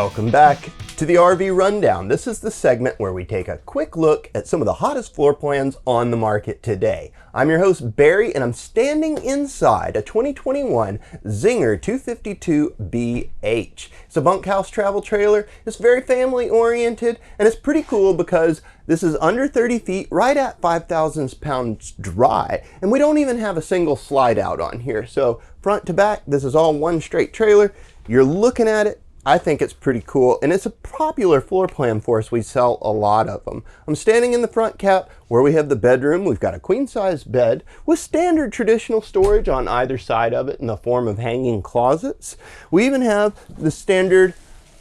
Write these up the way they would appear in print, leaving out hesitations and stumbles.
Welcome back to the RV Rundown. This is the segment where we take a quick look at some of the hottest floor plans on the market today. I'm your host Barry, and I'm standing inside a 2021 Zinger 252BH. It's a bunkhouse travel trailer. It's very family oriented, and it's pretty cool because this is under 30 feet, right at 5,000 pounds dry, and we don't even have a single slide out on here. So front to back, this is all one straight trailer. You're looking at it. I think it's pretty cool, and it's a popular floor plan for us. We sell a lot of them. I'm standing in the front cap where we have the bedroom. We've got a queen size bed with standard traditional storage on either side of it in the form of hanging closets. We even have the standard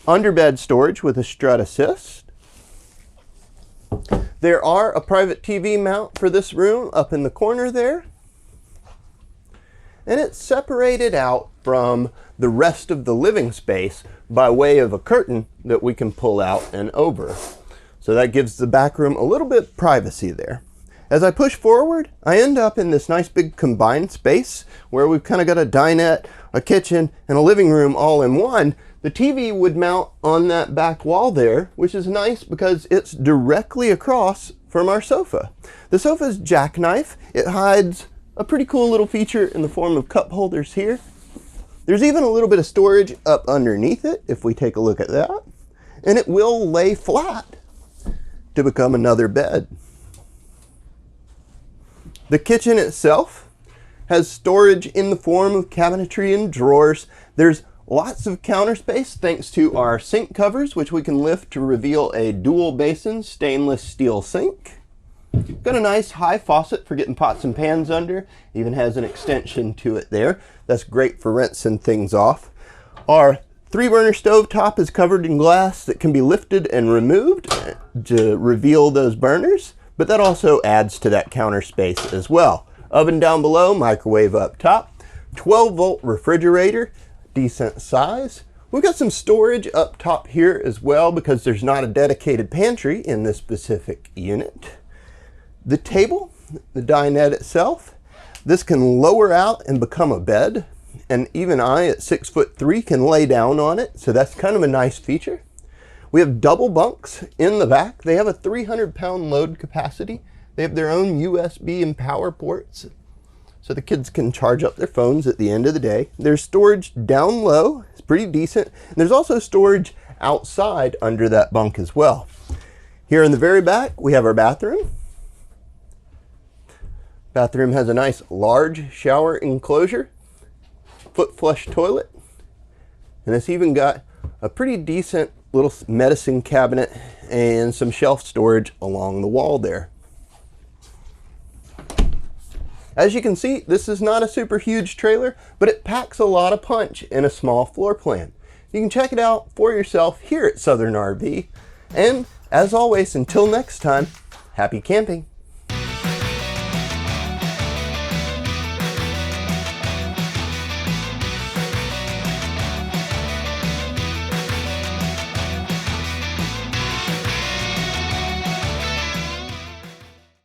underbed storage with a strut assist. There are a private TV mount for this room up in the corner there. And it's separated out from the rest of the living space by way of a curtain that we can pull out and over. So that gives the back room a little bit of privacy there. As I push forward, I end up in this nice big combined space where we've kind of got a dinette, a kitchen, and a living room all in one. The TV would mount on that back wall there, which is nice because it's directly across from our sofa. The sofa's jackknife. It hides a pretty cool little feature in the form of cup holders here. There's even a little bit of storage up underneath it if we take a look at that. And it will lay flat to become another bed. The kitchen itself has storage in the form of cabinetry and drawers. There's lots of counter space thanks to our sink covers, which we can lift to reveal a dual basin stainless steel sink. Got a nice high faucet for getting pots and pans under. Even has an extension to it there. That's great for rinsing things off. Our 3-burner stove top is covered in glass that can be lifted and removed to reveal those burners, but that also adds to that counter space as well. Oven down below, microwave up top, 12-volt refrigerator, decent size. We've got some storage up top here as well because there's not a dedicated pantry in this specific unit. The table, the dinette itself, this can lower out and become a bed, and even I at 6'3" can lay down on it, so that's kind of a nice feature. We have double bunks in the back. They have a 300-pound load capacity. They have their own USB and power ports, so the kids can charge up their phones at the end of the day. There's storage down low. It's pretty decent. And there's also storage outside under that bunk as well. Here in the very back, we have our bathroom. Bathroom has a nice large shower enclosure, foot flush toilet, and it's even got a pretty decent little medicine cabinet and some shelf storage along the wall there. As you can see, this is not a super huge trailer, but it packs a lot of punch in a small floor plan. You can check it out for yourself here at Southern RV. And as always, until next time, happy camping.